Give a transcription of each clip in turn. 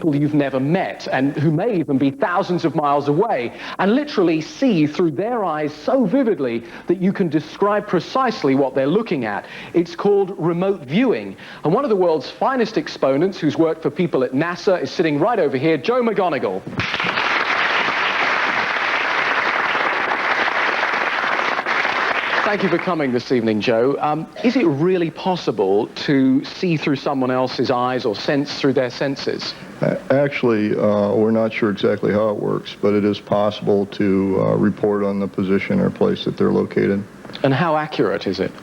people you've never met and who may even be thousands of miles away, and literally see through their eyes so vividly that you can describe precisely what they're looking at. It's called remote viewing, and one of the world's finest exponents who's worked for people at NASA is sitting right over here, Joe McMoneagle. Thank you for coming this evening, Joe. Is it really possible to see through someone else's eyes or sense through their senses? Actually, we're not sure exactly how it works, but it is possible to report on the position or place that they're located. And how accurate is it?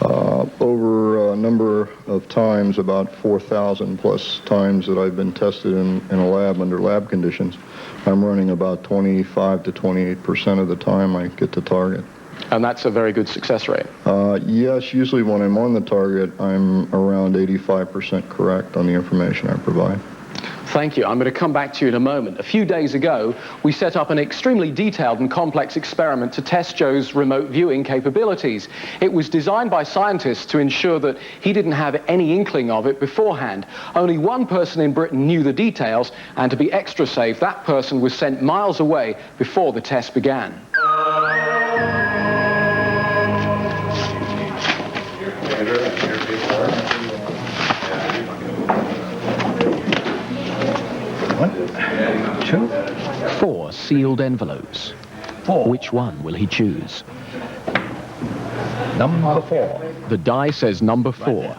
Over a number of times, about 4,000 plus times that I've been tested in a lab under lab conditions, I'm running about 25 to 28% of the time I get to target. And that's a very good success rate? Yes, usually when I'm on the target, I'm around 85% correct on the information I provide. Thank you. I'm going to come back to you in a moment. A few days ago, we set up an extremely detailed and complex experiment to test Joe's remote viewing capabilities. It was designed by scientists to ensure that he didn't have any inkling of it beforehand. Only one person in Britain knew the details, and to be extra safe, that person was sent miles away before the test began. Four sealed envelopes. Which one will he choose? Number 4. The die says number 4.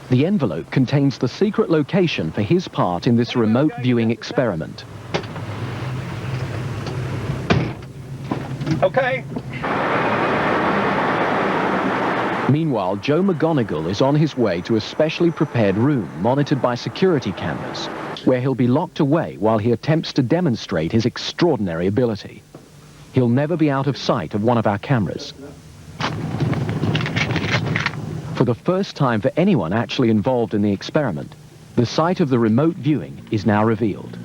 The envelope contains the secret location for his part in this remote viewing experiment. Okay. Meanwhile, Joe McMoneagle is on his way to a specially prepared room monitored by security cameras, where he'll be locked away while he attempts to demonstrate his extraordinary ability. He'll never be out of sight of one of our cameras. For the first time for anyone actually involved in the experiment, the site of the remote viewing is now revealed.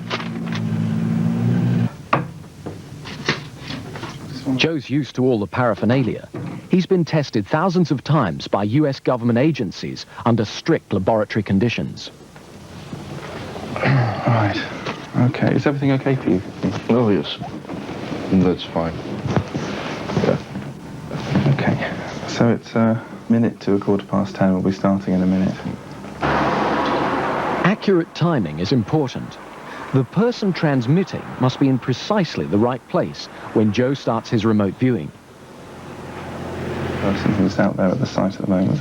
Joe's used to all the paraphernalia. He's been tested thousands of times by US government agencies under strict laboratory conditions. Right. Okay. Is everything okay for you? Oh, yes. That's fine. Yeah. Okay. So it's a minute to 10:15. We'll be starting in a minute. Accurate timing is important. The person transmitting must be in precisely the right place when Joe starts his remote viewing. The person who's out there at the site at the moment.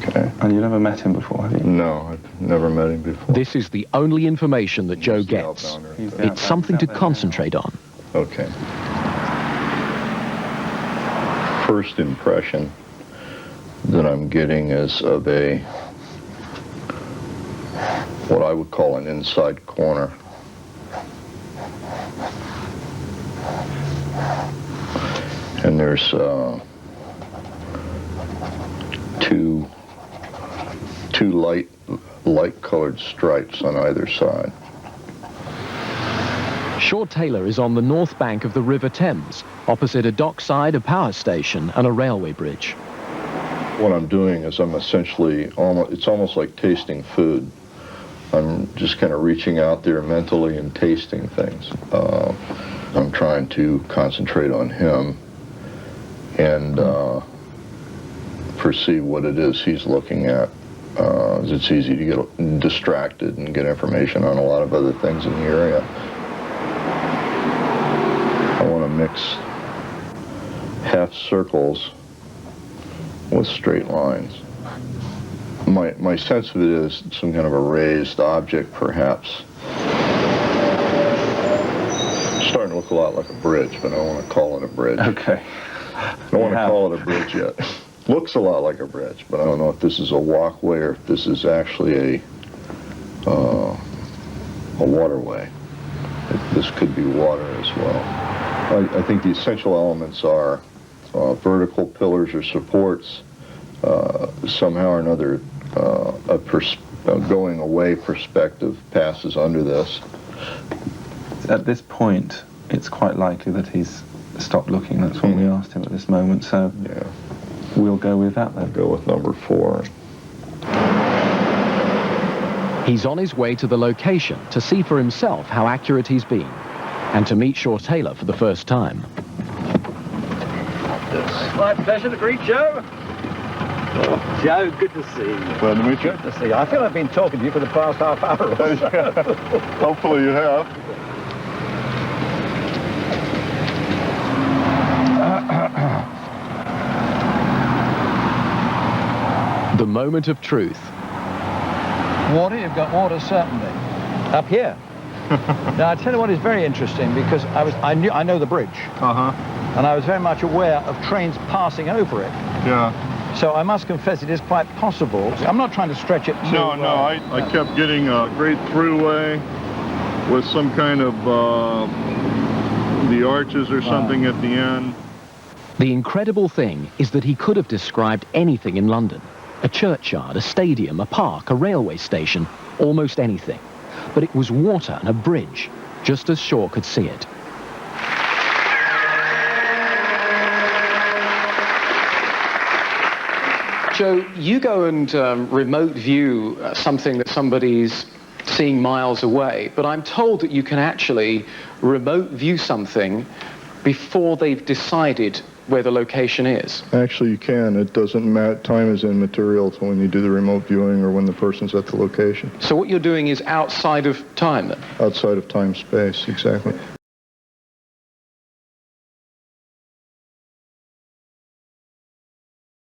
Okay. And you never met him before, have you? No, I've never met him before. This is the only information that Joe gets. It's something to concentrate on. Okay. First impression that I'm getting is of what I would call an inside corner. And there's two light-colored stripes on either side. Shaw Taylor is on the north bank of the River Thames, opposite a dockside, a power station, and a railway bridge. What I'm doing is I'm essentially, it's almost like tasting food. I'm just kind of reaching out there mentally and tasting things. I'm trying to concentrate on him and perceive what it is he's looking at. It's easy to get distracted and get information on a lot of other things in the area. I want to mix half circles with straight lines. My sense of it is some kind of a raised object, perhaps. It's starting to look a lot like a bridge, but I don't want to call it a bridge. Okay. I don't want to call it a bridge yet. Looks a lot like a bridge, but I don't know if this is a walkway or if this is actually a waterway. This could be water as well. I think the essential elements are vertical pillars or supports, somehow or another a going away perspective passes under this. At this point, it's quite likely that he's stopped looking. That's what we asked him at this moment, so Yeah. we'll go with that then. Go with number 4. He's on his way to the location to see for himself how accurate he's been, and to meet Shaw Taylor for the first time. My pleasure to greet Joe. Joe, good to see you. Glad to meet you. Good to see you. I feel I've been talking to you for the past half hour or so. Hopefully you have. The moment of truth. Water? You've got water, certainly. Up here. Now, I tell you what is very interesting, because I know the bridge, and I was very much aware of trains passing over it. Yeah. So I must confess it is quite possible. I'm not trying to stretch it too... I kept getting a great throughway with some kind of the arches or something at the end. The incredible thing is that he could have described anything in London. A churchyard, a stadium, a park, a railway station, almost anything. But it was water and a bridge, just as Shaw could see it. Joe, you go and remote view something that somebody's seeing miles away, but I'm told that you can actually remote view something before they've decided where the location is. Actually, you can. It doesn't matter. Time is immaterial to when you do the remote viewing or when the person's at the location. So what you're doing is outside of time, then? Outside of time, space, exactly.